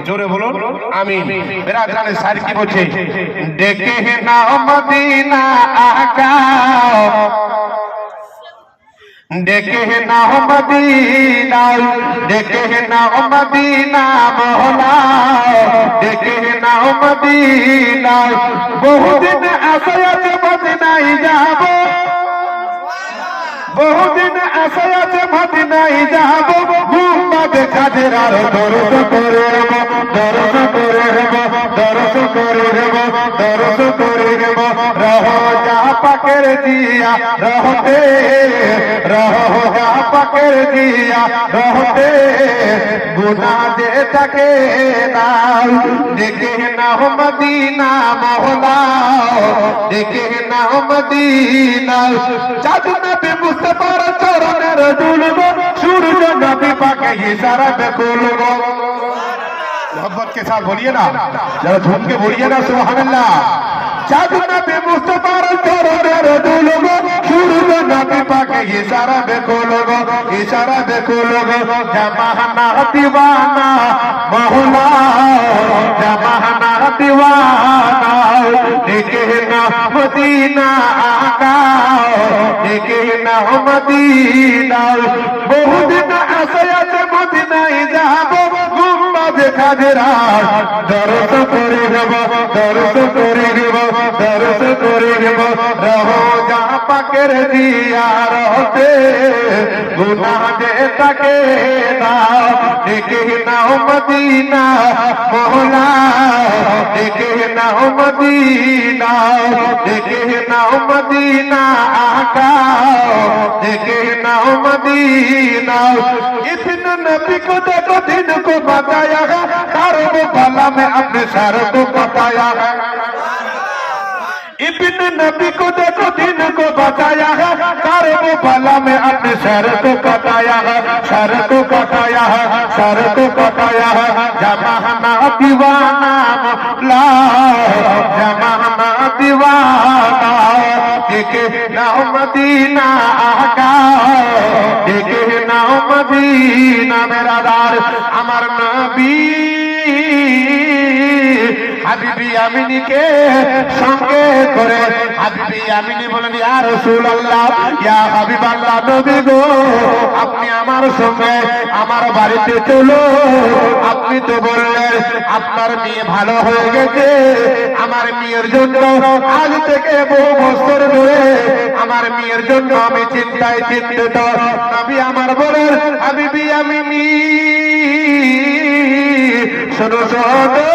জোরে বলুন আমিন। বিরাজদানের শায়র কি বলছে? ডেকে নাও মদিনা আকা, ডেকে নাও মদিনা, ডেকে নাও মদিনা মওলা, ডেকে নাও মদিনা। বহুদিন আশা আছে মদিনায় যাব, বহুদিন আশা আছে মদিনায় যাব। গুম্বাদ খাজরার দরজ করে দেব, দরজ করে দেব, দরজ করে দেব, দরজ করে দেব। রোজা পাকের দিয়া রহতে, রোজা পাকের দিয়া রহতে। গুনাহ যে থাকে না, ডেকে নাও মদিনা মওলা, ডেকে নাও মদিনা। জাদু নবী মুস্তাফার চরণের দুলব, সূর্য নবী পাকে ইশারা বেকুল গো। मोहब्बत के साथ बोलिए ना, जरा झूम के बोलिए ना सुभान अल्लाह। जादू नबी मुस्तफार चरणेर दुलब, সূর্য নবী পাকে ইশারা বেকুল গো, ইশারা বেকুল গো। জামানা দিওয়ানা মওলা, জামানা দিওয়ানা। ডেকে নাও মদিনা আকা, ডেকে নাও মদিনা। বহুদিন আশা আছে মদিনায় যাব, গুম্বাদ খাজরার দরজ করে দেব, দরজ করে দেব, দরজ করে দেব। রোজা পাকের জিয়ারতে গুনাহ যে থাকে না, ডেকে নাও মদিনা মওলা, ডেকে নাও মদিনা, ডেকে নাও মদিনা আকা, ডেকে নাও মদিনা। इतने नबी को देखो दिन को बताया है, करबला में अपने सर को बताया है। इब्न नबी को देखो दिन को बताया है, करबला में अपने सर को कटाया है, सर को कटाया है, सर को कटाया है। जमाना दीवाना मौला, जमाना दीवाना। देखे नाओ मदीना आका, देखे नाओ मदीना। मेरा दार अमर नबी হাবিবি আমিনীকে সঙ্গে করে, হাবিবি আমিনী বলেন ইয়া রাসূলুল্লাহ, ইয়া হাবিবাল্লাহ নবী গো, আপনি আমার সঙ্গে আমার বাড়িতে চলো। আপনি তো বললেন আপনার মেয়ে ভালো হয়ে গেছে, আমার মেয়ের জন্য আজ থেকে বহু বছর ধরে আমার মেয়ের জন্য আমি চিন্তায় চিন্তিত। নবী আমার বলেন হাবিবি আমিনী শোনো শোনো,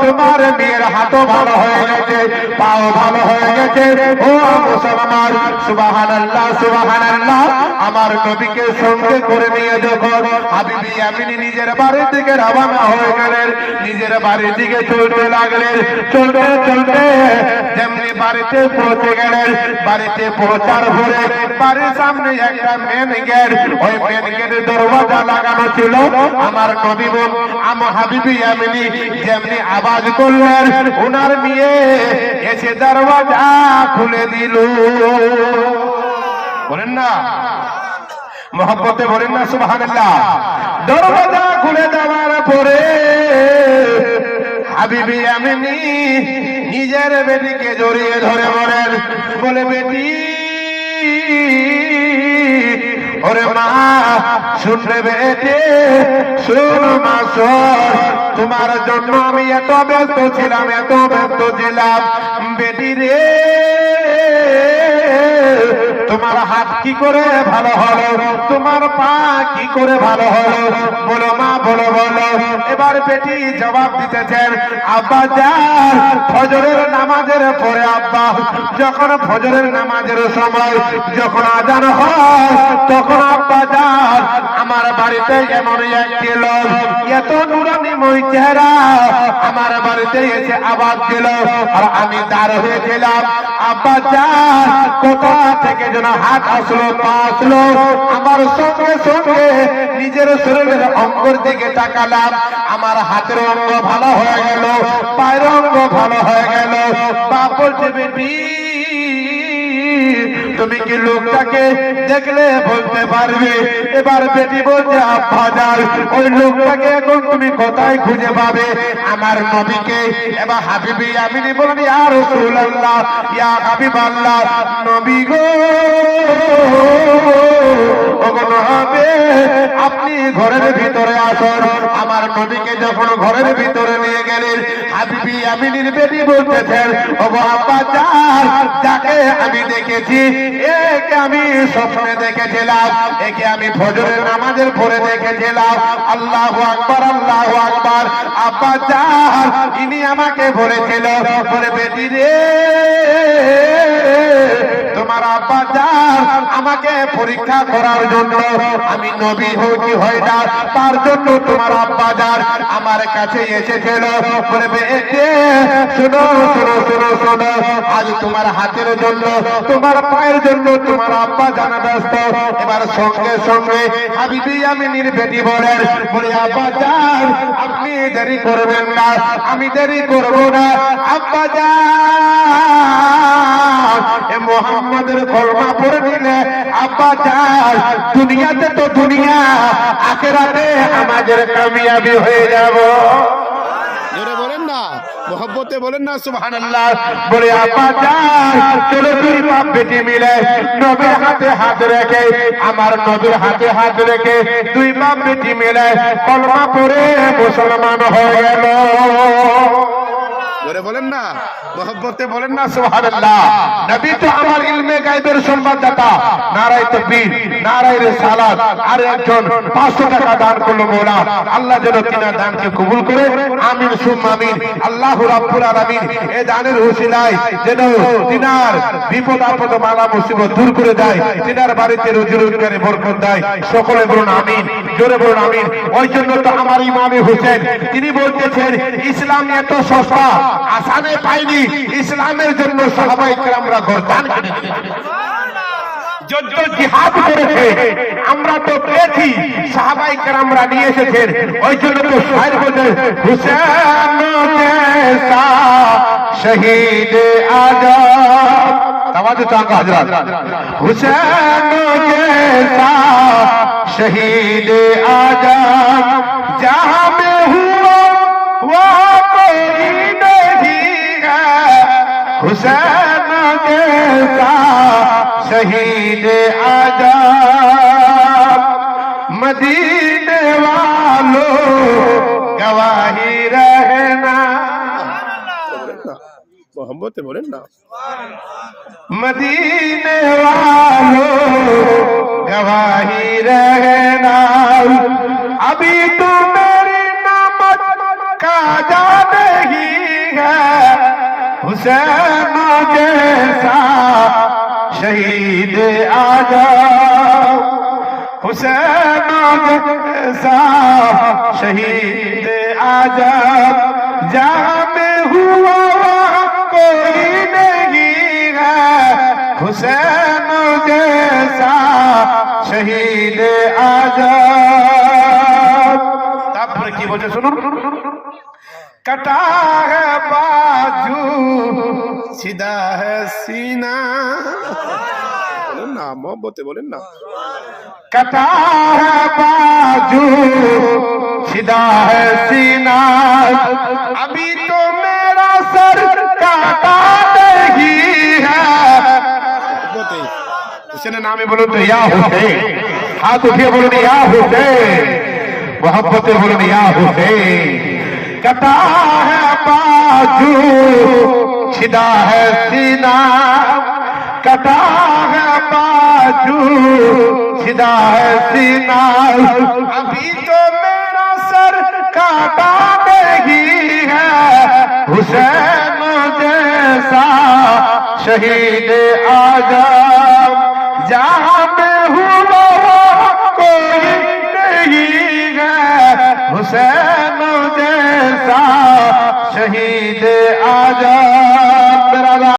তোমার মেয়ের হাতও ভালো হয়ে গেছে, পাও ভালো হয়ে গেছে। ও মুসলমান, সুবহানাল্লাহ সুবহানাল্লাহ। আমার নবীকে সঙ্গে করে নিয়ে যখন হাবিবি আমিনী নিজের বাড়ির দিকে রওনা হয়ে গেলেন, নিজের বাড়ির দিকে চলতে লাগলেন। চলতে চলতে যেমনি বাড়িতে পৌঁছে গেলেন, বাড়িতে পৌঁছার পরে বাড়ির সামনে একটা মেন গেট, ওই মেন গেটের দরওয়াজা লাগানো ছিল। আমার নবী আমার হাবিবি আমিনী যেমনি আওয়াজ করলেন, ওনার মেয়ে এসে দরওয়াজা খুলে দিল। বলেন না মোহব্বতে, বলেন না সুবহানাল্লাহ। দরওয়াজা খুলে দেওয়ার পরে হাবিবি আমিনী নিজের বেটিকে জড়িয়ে ধরে বলেন, বলে বেটি ওরে মা শুনবে বেটে, শোন মা শোন, তোমার জন্য আমি এত ব্যস্ত ছিলাম, এত ব্যস্ত ছিলাম। বেটি রে তোমার হাত কি করে ভালো হলো, তোমার পা কি করে ভালো হলো, বলো মা বলো বলো। এবার বেটি জবাব দিতেছেন, আব্বা যান ফজরের নামাজের পরে, আব্বা যখন ফজরের নামাজের সময় যখন আজান হয়, তখন আব্বা যান আমার বাড়িতে এমন একটি লোক, এত নুরানিময় চেহারা আমার বাড়িতে এসে আওয়াজ দিল, আর আমি দাঁড় হয়েছিলাম। আব্বা যান কোথা থেকে যেন হাত আসলো, পা আসলো, আমার সঙ্গে সঙ্গে নিজের শরীরের অঙ্গের দিকে তাকালাম, আমার হাতের অঙ্গ ভালো হয়ে গেল, পায়ের অঙ্গ ভালো হয়ে গেল। বাপ বলছে বেটি তুমি কি লোকটাকে দেখলে বলতে পারবে? এবার বেটি বলছে আব্বা যান ওই লোকটাকে এখন তুমি কোথায় খুঁজে পাবে? আমার নবীকে। এবার হাবিবি আমিনি বলেন ইয়া রাসূলুল্লাহ ইয়া হাবিবাল্লাহ নবী গো আপনি ঘরের ভিতরে আসুন। আমার নবীকে যখন ঘরের ভিতরে নিয়ে গেলেন হাবিবি আমিনের বেটি বলতেছেন ওগো আব্বা জান যাকে আমি দেখেছি একে আমি স্বপ্নে দেখেছিলাম, একে আমি ফজরের নামাজের পরে দেখেছিলাম। আল্লাহু আকবার আল্লাহু আকবার। আব্বা জান ইনি আমাকে বলেছিল বলে বেটি রে তোমার আব্বা জান আমাকে পরীক্ষা করার জন্য আমি নবী হই কি হই না তার জন্য তোমার আব্বা জান আমার কাছে এসেছিল। বলে বেটি শোনো শোনো শোনো শোনো আজ তোমার হাতের জন্য তোমার পায়ের জন্য তোমার আব্বা জানা ব্যস্ত। এবার সঙ্গে সঙ্গে হাবিবি আমিনের বেটি বলেন বলে আব্বা জান আপনি দেরি করবেন না, আমি দেরি করব না। আব্বা জান এ মুহাম্মাদের কলমা পড়ে নিলে আব্বা জান দুনিয়াতে তো দুনিয়া আখিরাতে আমাদের কামিয়াবি হয়ে যাব। জোরে বলেন না, মোহব্বতে বলেন না সুবহানাল্লাহ। বলে আব্বা জান চলো দুই বাপ বেটি মিলে নবীর হাতে হাত রেখে আমার নবীর হাতে হাত রেখে দুই বাপ বেটি মিলে কলমা পড়ে মুসলমান হয়ে গেল। জোরে বলেন না, মোহব্বতে বলেন না সুবহানাল্লাহ। নবী তো আমার ইলমে গায়বের সংবাদদাতা। নারায়ে তাকবীর, নারায়ে রিসালাত। আর একজন 500 টাকা দান করলো মওলা, আল্লাহ যেন তিনার দানকে কবুল করে আমিন সুম্মা আমিন। আল্লাহ রাব্বুল আলামিন এই দানের উসিলায় যেন তিনার বিপদ আপদ মালা মুসিবত দূর করে দেয়, তিনার বাড়িতে রুজি রোজগারে বরকত দেয়। সকলে বলুন আমিন, জোরে বলুন আমিন। ওই জন্য তো আমার ইমামে হোসেন তিনি বলতেছেন ইসলাম এত সস্তা আসানে পাইনি, ইসলামের জন্য সাহাবায়ে কেরামরা গর্দান কেটেছে, যুদ্ধ জিহাদ করেছে, আমরা তো পেয়েছি, সাহাবায়ে কেরামরা নিয়ে এসেছেন। ওই জন্য তো শায়ের বলেন হুসেন জেসা শহীদ আজম তাওয়াজু চাকা হযরত হুসেন জেসা শহীদ আজম जहां में हुआ वो कोई नहीं है हुसैन जैसा शहीद आजम मदीने वालों गवाही रहना মোহব্বতে বলেন না मदीने वालों गवाही रहना अभी तो मेरी नामत का जा नहीं है हुसैन जैसा शहीद आजम हुसैन जैसा शहीद आजम जहां में हुआ वहां कोई नहीं है हुसैन जैसा शहीद आजम। তারপরে কি বলছে শুনুন, कटा है बाजू সিদা है सीना বলেন না, মোহব্বতে বলেন না कटा है बाजू सीधा है सीना अभी तो मेरा सर काटा नहीं है। মোহব্বতে হুসেনের নামে बोलो तो या हुसैन, हाथ उठिए बोलो या हुसैन, मोहब्बते बोलो या हुसैन। कटा है बाजू सीधा है सीना कटा है बाजू सीधा है सीना अभी तो मेरा सर काटा नहीं है हुसैन जैसा शहीद आजम जहां में हुआ कोई नहीं है हुसैन जैसा शहीद आजम।